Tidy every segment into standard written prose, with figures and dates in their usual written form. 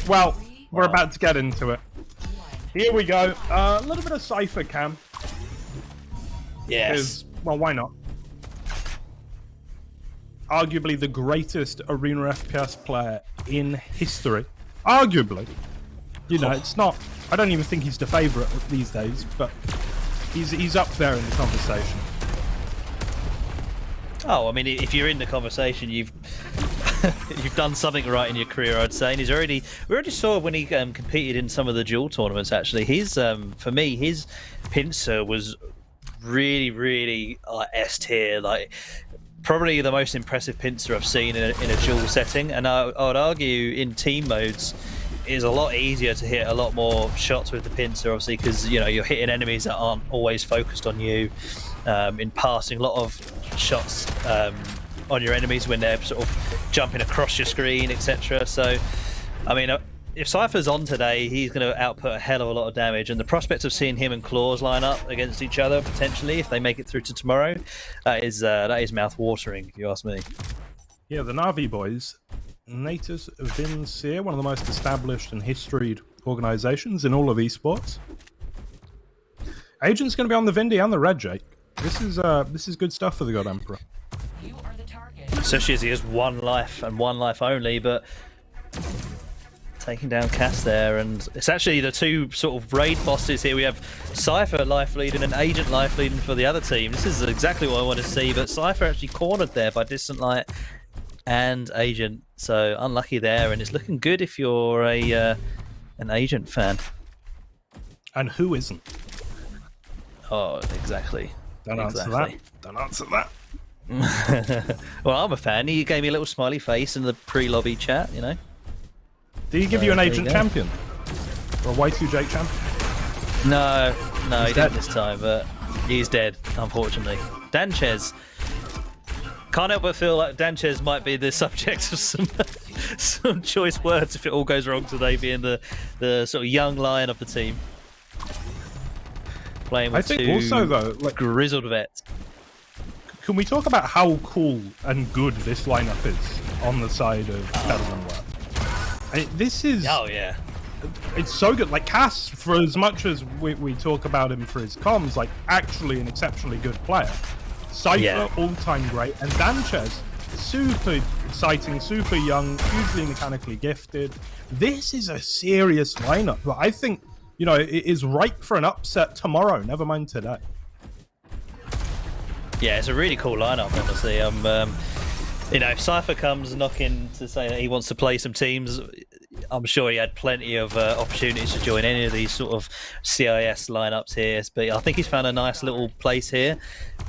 Well, we're about to get into it. Here we go. A little bit of Cypher cam. Yes. Well, why not? Arguably the greatest arena FPS player in history. Arguably. You know, it's not... I don't even think he's the favourite these days, but he's up there in the conversation. Oh, I mean, if you're in the conversation, you've you've done something right in your career, I'd say. And we already saw when he competed in some of the duel tournaments. Actually, for me, his pincer was really S tier. Like, probably the most impressive pincer I've seen in a duel setting. And I would argue in team modes, it's a lot easier to hit a lot more shots with the pincer, obviously, because you're hitting enemies that aren't always focused on you. In passing, a lot of shots on your enemies when they're sort of jumping across your screen, etc. So, I mean, if Cypher's on today, he's going to output a hell of a lot of damage, and the prospect of seeing him and Claws line up against each other potentially, if they make it through to tomorrow, that is mouth-watering, if you ask me. Yeah, the Na'Vi boys, Natus Vincere, one of the most established and historied organisations in all of esports. Agent's going to be on the Vindy and the Red Jake. This is good stuff for the God Emperor. Especially as he has one life and one life only, but taking down Cass there, and it's actually the two sort of raid bosses here. We have Cypher life leading and Agent life leading for the other team. This is exactly what I want to see, but Cypher actually cornered there by Distant Light and Agent, so unlucky there, and it's looking good if you're an Agent fan. And who isn't? Oh, exactly. Don't answer that. Don't answer that. Well, I'm a fan. He gave me a little smiley face in the pre-lobby chat, you know. Did he give you an Agent champion? Or a Y2 Jake champion? No, he didn't this time, but he's dead, unfortunately. Danchez. Can't help but feel like Danchez might be the subject of some choice words if it all goes wrong today, being the sort of young lion of the team. Playing with also, though, like, grizzled vets. Can we talk about how cool and good this lineup is on the side of Better Than Work? This is... Oh, yeah. It's so good. Like, Cass, for as much as we talk about him for his comms, like, actually an exceptionally good player. Cypher, all-time great. And Danchez, super exciting, super young, hugely mechanically gifted. This is a serious lineup. But I think... it is ripe for an upset tomorrow, never mind today. Yeah, it's a really cool lineup, honestly. If Cypher comes knocking to say that he wants to play some teams, I'm sure he had plenty of opportunities to join any of these sort of CIS lineups here. But I think he's found a nice little place here.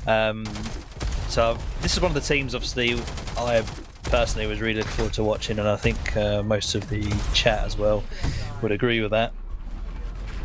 So this is one of the teams, obviously, I personally was really looking forward to watching, and I think most of the chat as well would agree with that.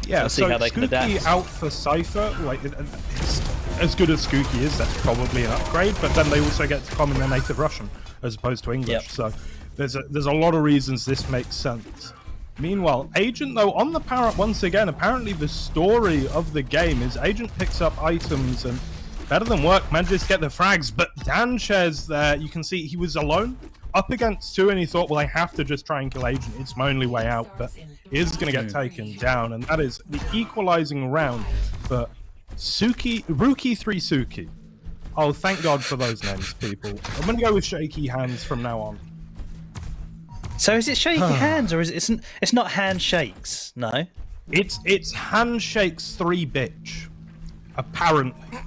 Yeah, see how they can adapt. out for Cypher, like, it's as good as Skooky is, that's probably an upgrade, but then they also get to comment their native Russian as opposed to English, so there's a lot of reasons this makes sense. Meanwhile, Agent, though, on the power-up once again, apparently the story of the game is Agent picks up items and Better Than Work manages to get the frags, but Danchez there, you can see he was alone up against two, and he thought, well, I have to just try and kill Agent. It's my only way out, but he is going to get taken down, and that is the equalizing round for Rookie 3 Suki. Oh, thank God for those names, people. I'm going to go with Shaky Hands from now on. So is it Shaky Hands, or is it's not Handshakes? No. It's Handshakes 3 Bitch, apparently.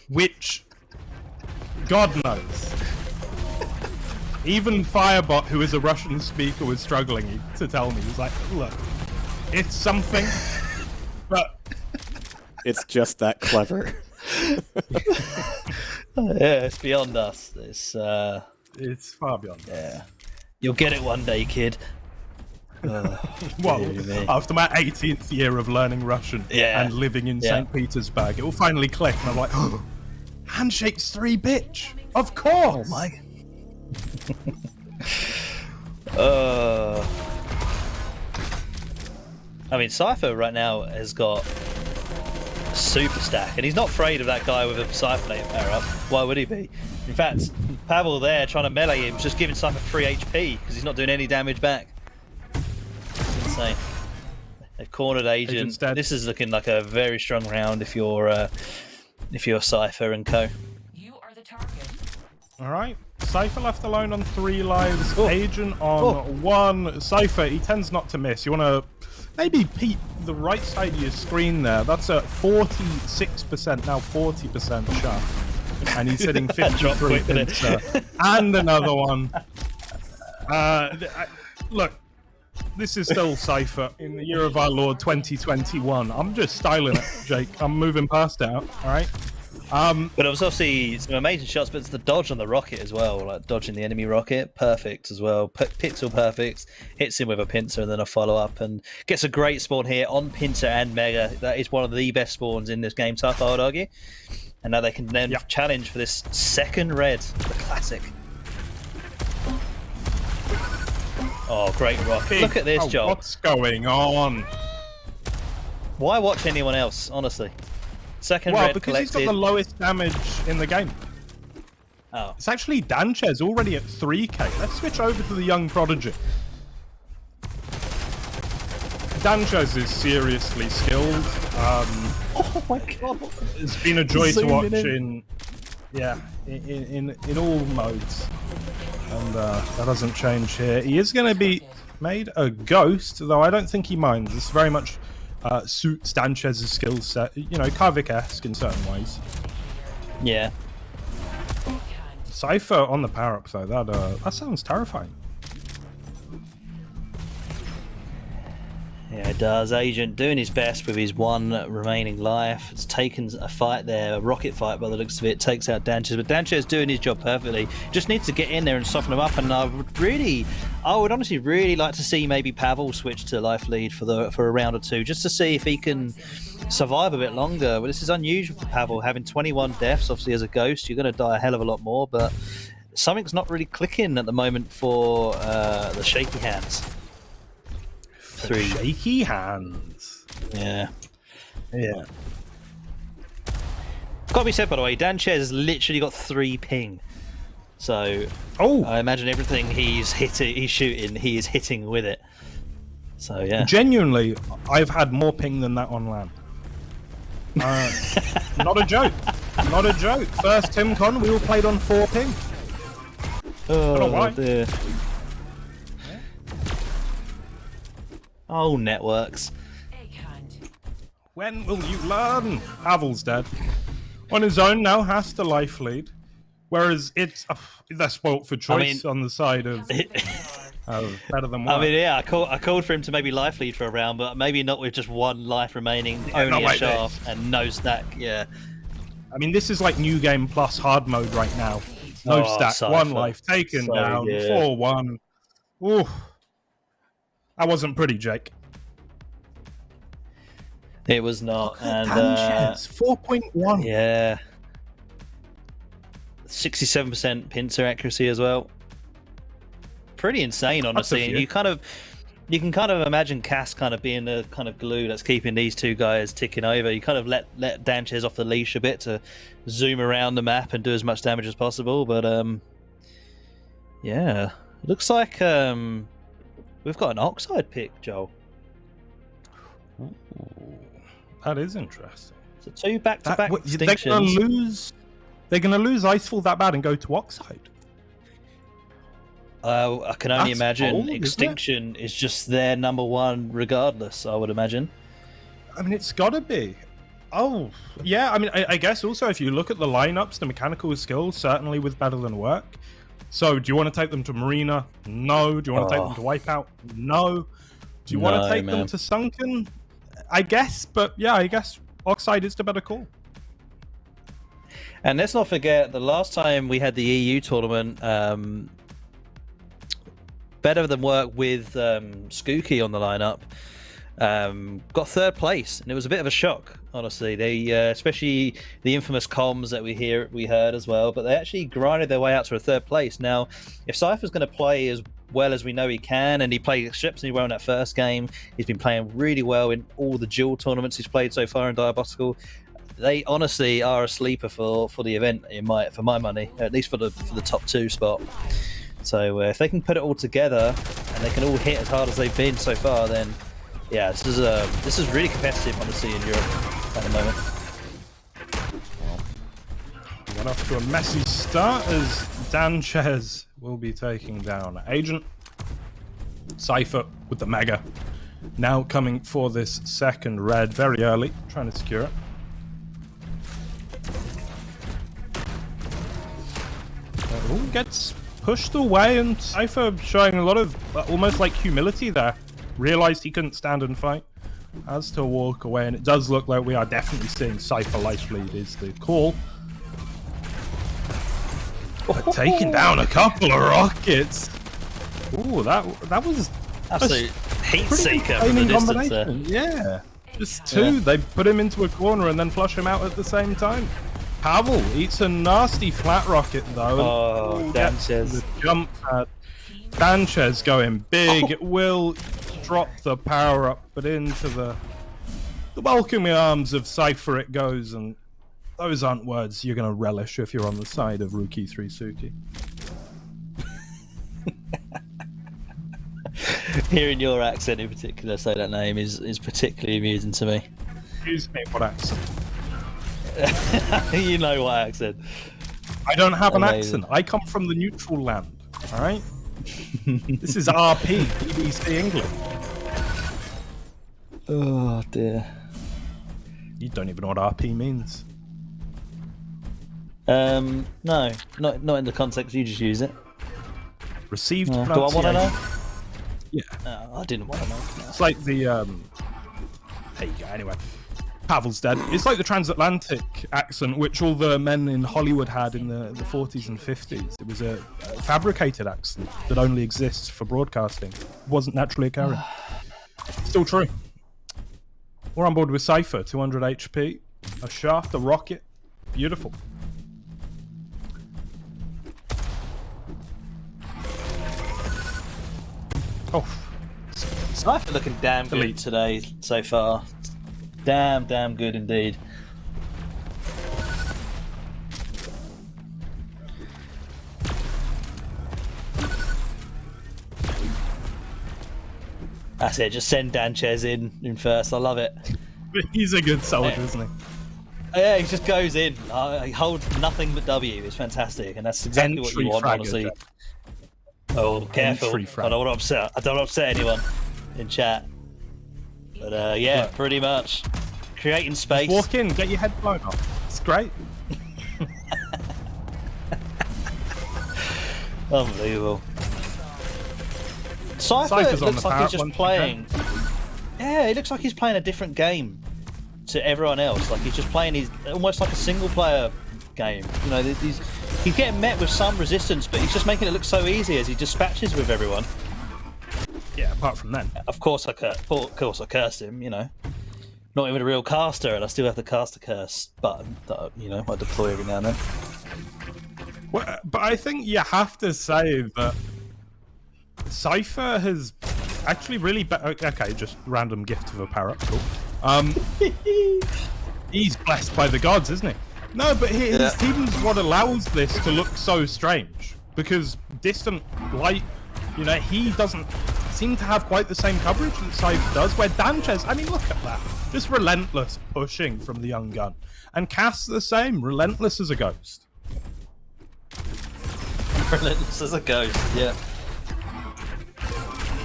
Which, God knows. Even Firebot, who is a Russian speaker, was struggling to tell me. He was like, look, it's something, but... It's just that clever. Yeah, it's beyond us. It's far beyond us. Yeah. You'll get it one day, kid. Well, after my 18th year of learning Russian and living in St. Petersburg, it will finally click, and I'm like, oh, Handshakes 3 Bitch! Of course! Oh my... I mean, Cypher right now has got a super stack, and he's not afraid of that guy with a Cypher native power up. Why would he be? In fact, Pavel there trying to melee him, just giving Cypher free HP because he's not doing any damage back. insane. They've cornered Agent. This is looking like a very strong round if you're Cypher and co. You are the target. All right. Cypher left alone on 3 lives. Oh. Agent on 1. Cypher, he tends not to miss. You want to maybe peep the right side of your screen there. That's a 46%, now 40% shot. And he's hitting 53 pincer. And another one. Look, this is still Cypher in the year of our Lord 2021. I'm just styling it, Jake. I'm moving past it out, all right? But it was obviously some amazing shots, but it's the dodge on the rocket as well, like dodging the enemy rocket, perfect as well. Pixel perfect, hits him with a pincer and then a follow-up, and gets a great spawn here on pincer and mega. That is one of the best spawns in this game, tough, I would argue. And now they can then challenge for this second red, the classic. Oh, great rocket. Look at this, Joel. What's going on? Why watch anyone else, honestly? Second red because collected. he's got the lowest damage in the game. Oh. It's actually Danchez already at 3k. Let's switch over to the young prodigy. Danchez is seriously skilled. Oh my god. It's been a joy to watch in all modes. And that doesn't change here. He is going to be made a ghost, though I don't think he minds. This very much suits Danchez's skill set. You know, Kavik-esque in certain ways. Yeah. Cypher on the power-up, though. That sounds terrifying. Yeah, it does. Agent doing his best with his 1 remaining life. It's taken a fight there, a rocket fight by the looks of it. Takes out Danchez, but Danchez doing his job perfectly. Just needs to get in there and soften him up. And I would honestly really like to see maybe Pavel switch to life lead for a round or 2, just to see if he can survive a bit longer. But this is unusual for Pavel, having 21 deaths. Obviously, as a ghost, you're going to die a hell of a lot more. But something's not really clicking at the moment for the shaky hands. 3 shaky hands. Yeah. Got to be said, by the way, Danchez has literally got 3 ping. So I imagine everything he's shooting, he is hitting with it. So yeah. Genuinely, I've had more ping than that on land. Not a joke. Not a joke. First TimCon, we all played on 4 ping. I don't know why. Dear. Oh, networks. When will you learn? Pavel's dead. On his own now, has to life lead. Whereas it's they're spoilt for choice on the side of better than one. I mean, yeah, I called for him to maybe life lead for a round, but maybe not with just 1 life remaining, only a shaft and no stack. Yeah. I mean, this is like new game plus hard mode right now. No stack, Cypher. 1 life taken down, 4-1. Ooh. That wasn't pretty, Jake. It was not. And 4.1. Yeah. 67% pincer accuracy as well. Pretty insane, honestly. And you can kind of imagine Cass kind of being the kind of glue that's keeping these 2 guys ticking over. You kind of let Danchez off the leash a bit to zoom around the map and do as much damage as possible. But yeah, looks like we've got an Oxide pick, Joel. Ooh, that is interesting. So 2 back-to-back extinctions. They're gonna lose Icefall that bad and go to Oxide. I can only imagine bold, Extinction is just their number 1 regardless, I would imagine. I mean, it's gotta be. Oh, yeah, I mean, I guess also if you look at the lineups, the mechanical skills, certainly with Better Than Work. So, do you want to take them to Marina? No. Do you want to take them to Wipeout? No. Do you want to take them to Sunken? I guess, but yeah, I guess Oxide is the better call. And let's not forget, the last time we had the EU tournament, Better Than Work with Skooky on the lineup, got 3rd place, and it was a bit of a shock, honestly. They, especially the infamous comms that we heard as well, but they actually grinded their way out to a 3rd place. Now, if Cypher's going to play as well as we know he can, and he played exceptionally well in that first game, he's been playing really well in all the dual tournaments he's played so far in Diabotical. They honestly are a sleeper for the event, for my money, at least for the top 2 spot. So if they can put it all together and they can all hit as hard as they've been so far, then Yeah, this is really competitive, honestly, in Europe at the moment. We got off to a messy start as Danchez will be taking down Agent. Cypher with the Mega. Now coming for this second red very early, trying to secure it. Gets pushed away, and Cypher showing a lot of almost like humility there. Realized he couldn't stand and fight. Has to walk away, and it does look like we are definitely seeing Cypher life lead is the call. But taking down a couple of rockets. Ooh, that was absolute heat seeker from entertaining the distance there. Yeah, just two. They put him into a corner and then flush him out at the same time. Pavel eats a nasty flat rocket though. Oh, Danchez. The jump pad. Danchez going big. Will drop the power up, but into the welcoming arms of Cypher it goes, and those aren't words you're going to relish if you're on the side of Rookie 3Suki. Hearing your accent in particular say that name is particularly amusing to me. Excuse me, what accent? You know what accent. I don't have Amazing. an accent. I come from the neutral land, alright? This is RP, BBC England. Oh dear. You don't even know what RP means. No, not in the context you just use it. Received Do I want to pronunciation. know? Yeah. No, I didn't want to know. No. It's like the, there you go, anyway. Pavel's dead. It's like the transatlantic accent, which all the men in Hollywood had in the 40s and 50s. It was a fabricated accent that only exists for broadcasting. It wasn't naturally occurring. Still true. We're on board with Cypher, 200 HP. A shaft, a rocket. Beautiful. Oh. Cypher looking damn good Elite. today so far. Damn good indeed. That's it, just send Danchez in first. I love it. He's a good soldier, isn't he? Yeah, he just goes in. He holds nothing but W. It's fantastic, and that's exactly what you want, fragger, honestly. Jack. Oh, careful! Entry I frag. don't want to upset. I don't want to upset anyone in chat. But yeah, Look. pretty much creating space. Walk in, get your head blown off. It's great. Unbelievable. Cypher Cypher's on looks the like power he's just once playing. Yeah, he looks like he's playing a different game to everyone else. Like he's just playing almost like a single player game. You know, he's getting met with some resistance, but he's just making it look so easy as he dispatches with everyone. Yeah, apart from then. Of course I cursed him. You know, not even a real caster, and I still have the caster curse button that I deploy every now and then. Well, but I think you have to say that Cypher has actually really... Okay, just random gift of a parrot. Cool. He's blessed by the gods, isn't he? No, but his team's what allows this to look so strange. Because Distant Light, he doesn't seem to have quite the same coverage that Cypher does, where Danchez, I mean, look at that. Just relentless pushing from the young gun. And Cass the same, relentless as a ghost. Relentless as a ghost, yeah.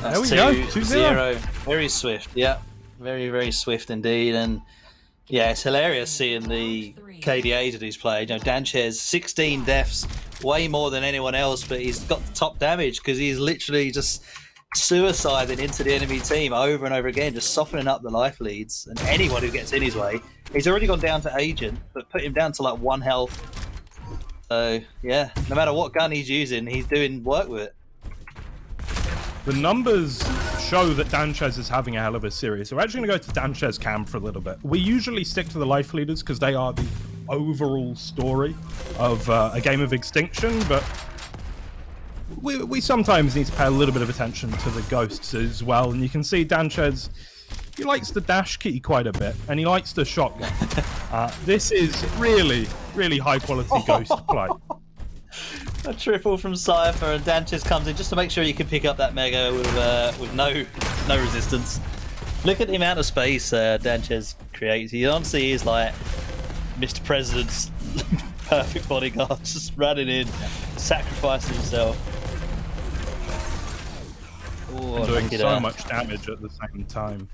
That's There we go, 2-0. Very swift, yeah. Very, very swift indeed. And yeah, it's hilarious seeing the KDAs that he's played. Danchez, 16 deaths, way more than anyone else, but he's got the top damage because he's literally just suiciding into the enemy team over and over again, just softening up the life leads. And anyone who gets in his way, he's already gone down to Agent, but put him down to like 1 health. So yeah, no matter what gun he's using, he's doing work with it. The numbers show that Danchez is having a hell of a series. So we're actually going to go to Danchez Cam for a little bit. We usually stick to the life leaders because they are the overall story of a game of Extinction, but we sometimes need to pay a little bit of attention to the ghosts as well. And you can see Danchez, he likes the dash key quite a bit, and he likes the shotgun. This is really, really high quality ghost play. A triple from Cypher, and Danchez comes in just to make sure you can pick up that Mega with no resistance. Look at the amount of space Danchez creates. He honestly is like Mr. President's perfect bodyguard, just running in, sacrificing himself. Ooh, And doing look at so that. much damage at the same time.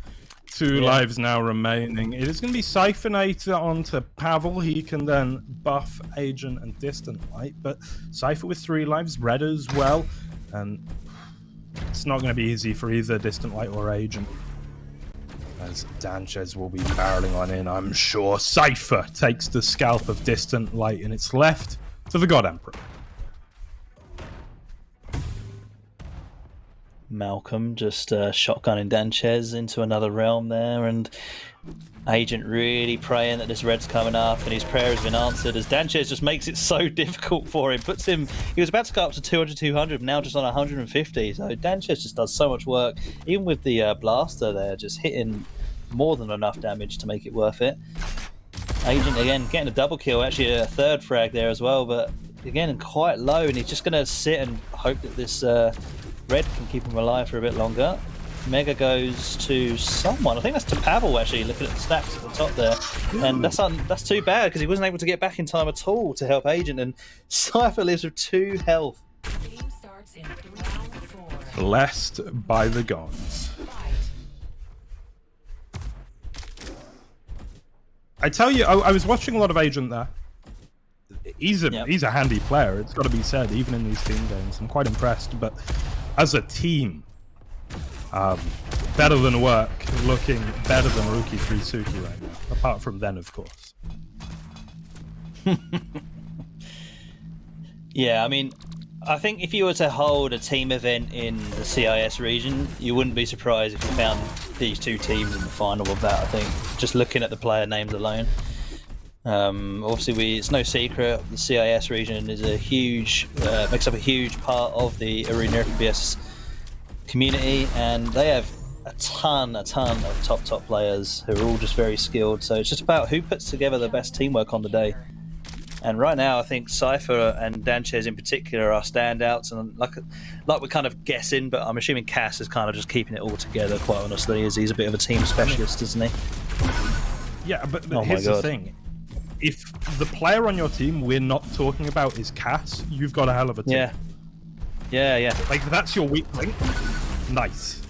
2 lives now remaining. It is going to be Siphonator onto Pavel. He can then buff Agent and Distant Light, but Cypher with 3 lives, Red as well, and it's not going to be easy for either Distant Light or Agent, as Danchez will be barreling on in, I'm sure. Cypher takes the scalp of Distant Light, and it's left to the God Emperor. Malcolm just shotgunning Danchez into another realm there, and Agent really praying that this red's coming up, and his prayer has been answered as Danchez just makes it so difficult for him. Puts him, he was about to go up to 200, 200, now just on 150. So Danchez just does so much work, even with the blaster there, just hitting more than enough damage to make it worth it. Agent again getting a double kill, actually a 3rd frag there as well, but again quite low, and he's just going to sit and hope that this red can keep him alive for a bit longer. Mega goes to someone. I think that's to Pavel, actually, looking at the stats at the top there. And that's too bad, because he wasn't able to get back in time at all to help Agent. And Cypher lives with 2 health. Game starts in round 4. Blessed by the gods. I tell you, I was watching a lot of Agent there. He's a handy player, it's got to be said, even in these team games. I'm quite impressed, but as a team, better than work, looking better than rookie Frisuki right now. Apart from then, of course. Yeah, I mean, I think if you were to hold a team event in the CIS region, you wouldn't be surprised if you found these 2 teams in the final of that, I think. Just looking at the player names alone. Obviously, it's no secret the CIS region is a huge, makes up a huge part of the Arena FPS community, and they have a ton of top players who are all just very skilled. So it's just about who puts together the best teamwork on the day. And right now, I think Cypher and Danchez in particular are standouts, and like we're kind of guessing, but I'm assuming Cass is kind of just keeping it all together. Quite honestly, as he's a bit of a team specialist, isn't he? Yeah, but here's the thing. If the player on your team we're not talking about is Cass, you've got a hell of a team. Yeah. Like, if that's your weak link, nice.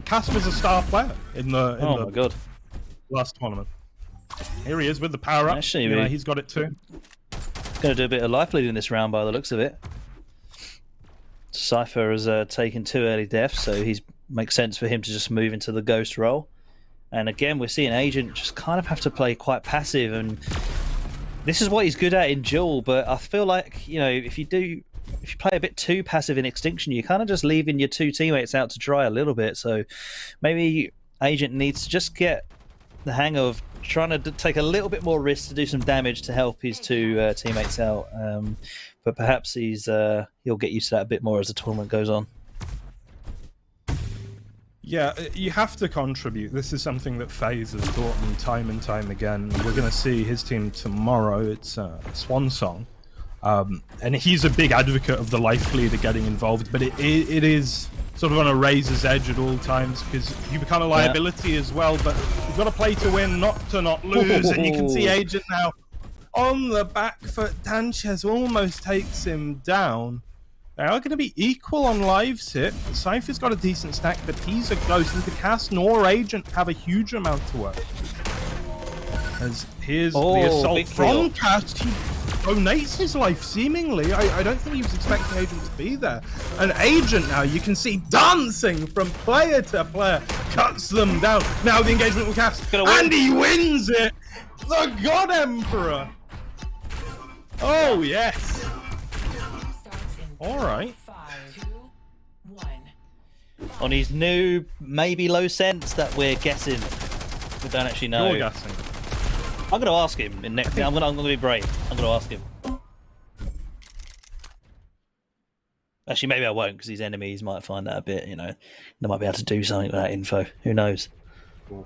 Cass was a star player in the last tournament. Here he is with the power up. Actually, he's got it too. Going to do a bit of life leading this round by the looks of it. Cypher has taken 2 early deaths, so he makes sense for him to just move into the ghost role. And again, we're seeing Agent just kind of have to play quite passive, and this is what he's good at in duel. But I feel like, you know, if you play a bit too passive in Extinction, you're kind of just leaving your 2 teammates out to dry a little bit. So maybe Agent needs to just get the hang of trying to take a little bit more risk to do some damage to help his 2 teammates out. But perhaps he'll get used to that a bit more as the tournament goes on. Yeah, you have to contribute. This is something that FaZe has taught me time and time again. We're going to see his team tomorrow. It's Swan Song. And he's a big advocate of the life leader getting involved, but it is sort of on a razor's edge at all times, because you become a liability as well, but you've got to play to win, not to not lose. And you can see Agent now on the back foot. Danchez almost takes him down. They are going to be equal on lives here. Cypher's got a decent stack, but he's a ghost. Neither Cass nor Agent have a huge amount to work. As here's the assault from Cass. He donates his life, seemingly. I don't think he was expecting Agent to be there. And Agent now, you can see dancing from player to player. Cuts them down. Now the engagement with Cass. And he wins it! The God Emperor! Oh, yes! Alright. On his new, maybe low sense that we're guessing. We don't actually know. You're guessing. I'm going to ask him in next. I'm going to be brave. I'm going to ask him. Actually, maybe I won't, because his enemies might find that a bit, you know, they might be able to do something with that info. Who knows? Cool.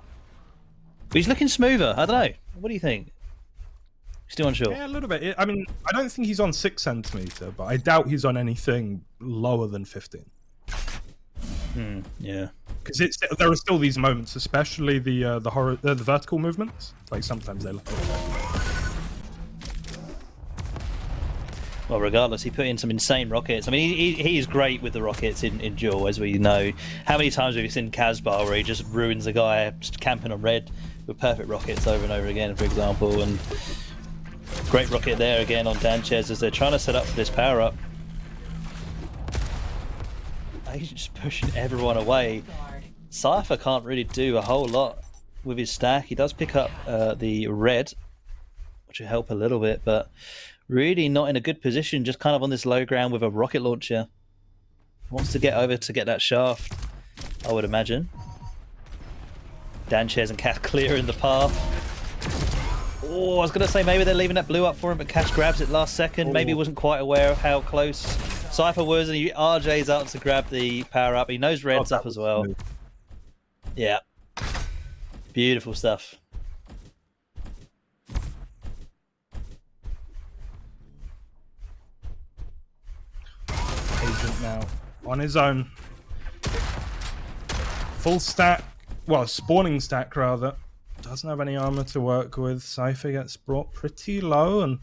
But he's looking smoother. I don't know. What do you think? Still unsure. Yeah, a little bit. I mean, I don't think he's on 6 centimeter, but I doubt he's on anything lower than 15. Yeah. Because there are still these moments, especially the vertical movements. Like sometimes they look. Well, regardless, he put in some insane rockets. I mean, he is great with the rockets in duel, as we know. How many times have you seen Casbar where he just ruins a guy just camping on red with perfect rockets over and over again, for example? And great rocket there again on Danchez as they're trying to set up for this power up. He's just pushing everyone away. Cypher can't really do a whole lot with his stack. He does pick up the red, which will help a little bit, but really not in a good position, just kind of on this low ground with a rocket launcher. Wants to get over to get that shaft, I would imagine. Danchez and Cash clearing the path. Oh, I was going to say maybe they're leaving that blue up for him, but Cash grabs it last second. Maybe he wasn't quite aware of how close Cypher was, and RJ's up to grab the power up. He knows red's up as well. Smooth. Yeah. Beautiful stuff. Agent now on his own. Full stack, well, spawning stack rather. Doesn't have any armor to work with. Cypher gets brought pretty low, and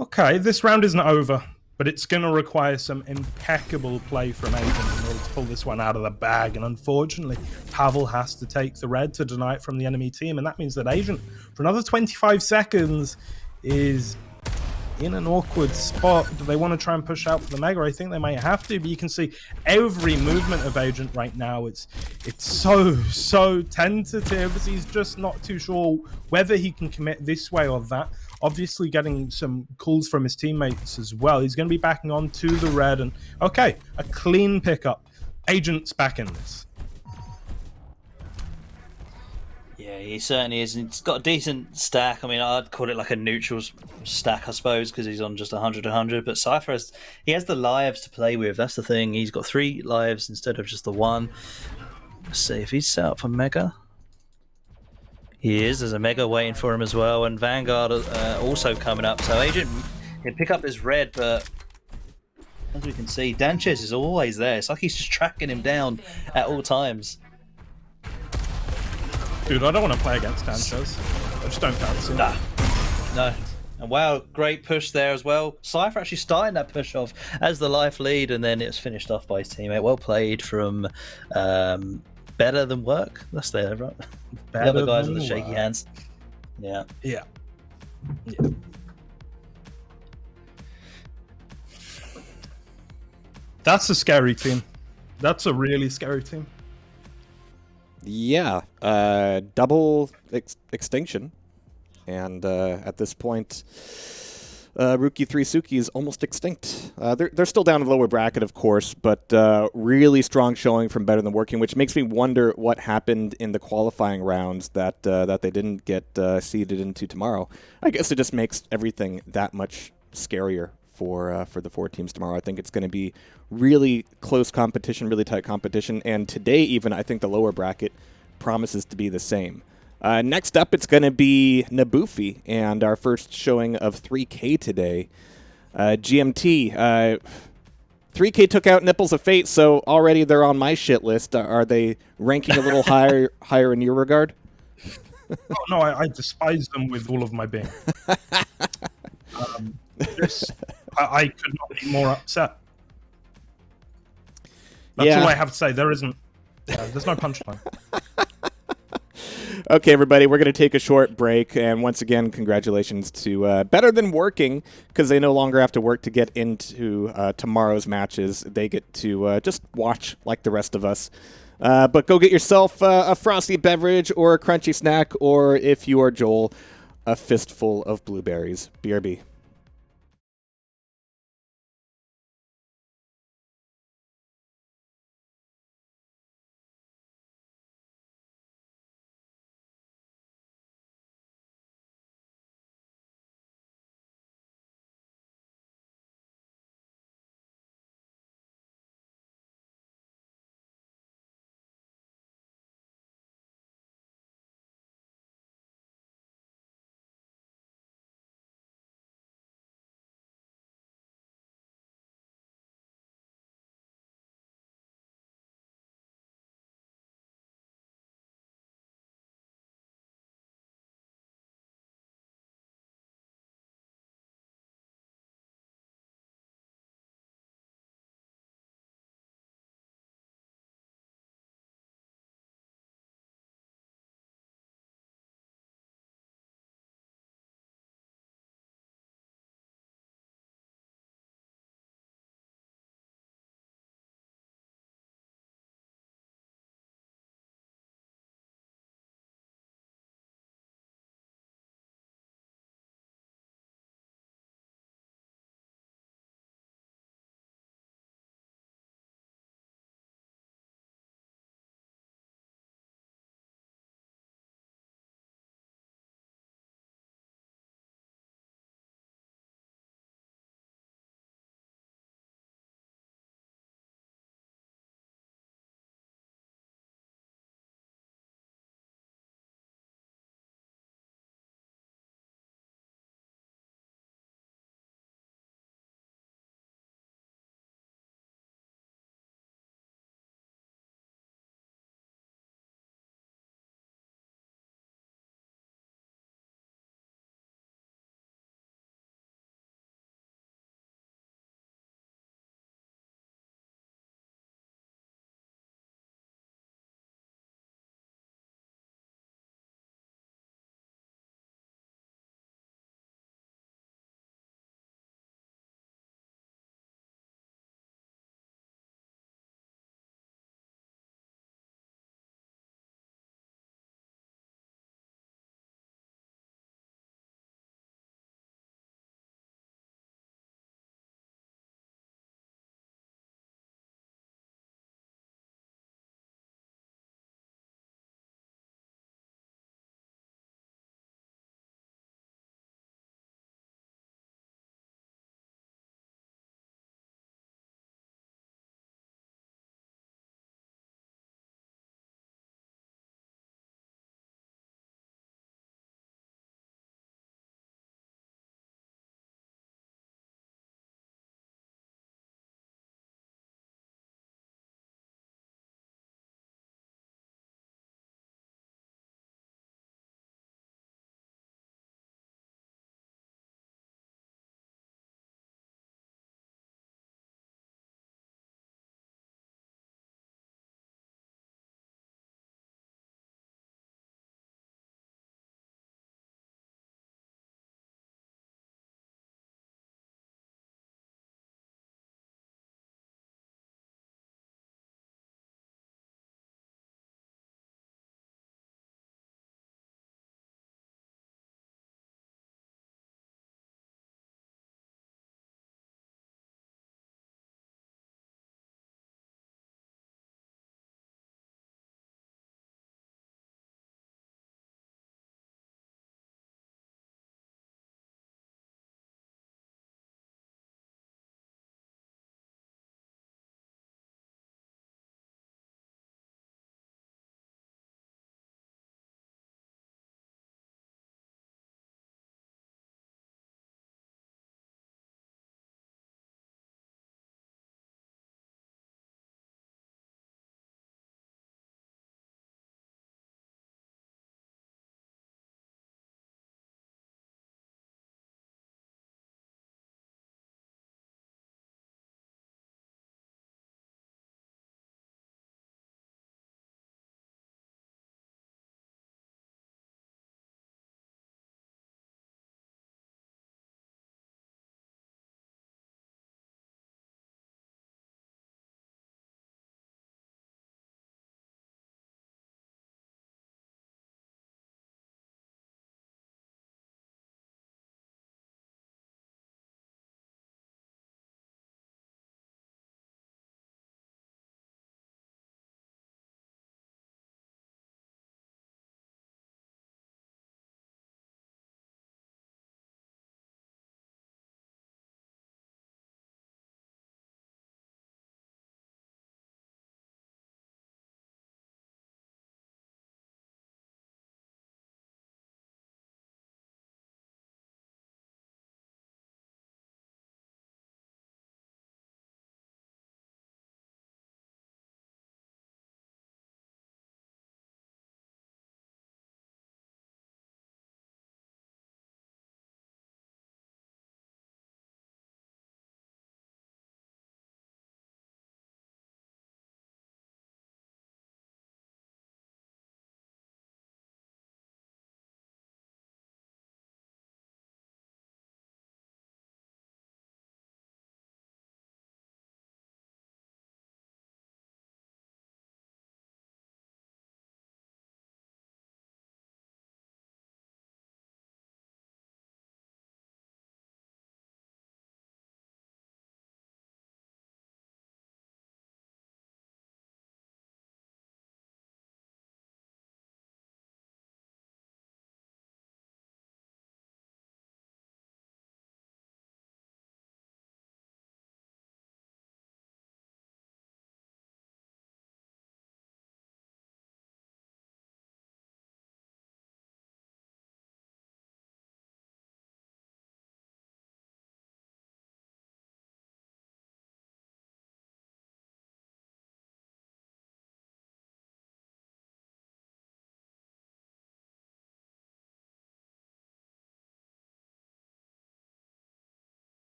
okay, this round isn't over, but it's going to require some impeccable play from Agent in order to pull this one out of the bag. And unfortunately, Pavel has to take the red to deny it from the enemy team, and that means that Agent, for another 25 seconds, is in an awkward spot. Do they want to try and push out for the Mega? I think they might have to, but you can see every movement of Agent right now. It's so tentative, as he's just not too sure whether he can commit this way or that. Obviously getting some calls from his teammates as well. He's going to be backing on to the red, and okay, a clean pickup. Agent's back in this. Yeah, he certainly is. He's got a decent stack. I mean, I'd call it like a neutral stack, I suppose, because he's on just 100. But Cypher has the lives to play with. That's the thing. He's got 3 lives instead of just the 1. Let's see if he's set up for Mega. He is. There's a Mega waiting for him as well, and Vanguard also coming up. So Agent can pick up this red, but as we can see, Danchez is always there. It's like he's just tracking him down at all times. Dude, I don't want to play against Danchez. I just don't fancy him. Nah. No. And wow, great push there as well. Cypher actually starting that push off as the life lead, and then it's finished off by his teammate. Well played from Better Than Work. That's there, right? The other guys with the shaky hands. Yeah. Yeah. That's a scary team. That's a really scary team. Yeah, double extinction, and at this point, Rookie 3 Suki is almost extinct. They're still down in the lower bracket, of course, but really strong showing from Better Than Working, which makes me wonder what happened in the qualifying rounds that they didn't get seeded into tomorrow. I guess it just makes everything that much scarier for the 4 teams tomorrow. I think it's going to be really close competition, really tight competition, and today even I think the lower bracket promises to be the same. Next up, it's going to be Nabufi, and our first showing of 3K today. GMT, 3K took out Nipples of Fate, so already they're on my shit list. Are they ranking a little higher in your regard? Oh, no, I despise them with all of my being. I could not be more upset. That's all I have to say. There's no punchline. Okay, everybody, we're going to take a short break, and once again, congratulations to Better Than Working, because they no longer have to work to get into tomorrow's matches. They get to just watch like the rest of us. But go get yourself a frosty beverage or a crunchy snack, or if you are Joel, a fistful of blueberries. BRB.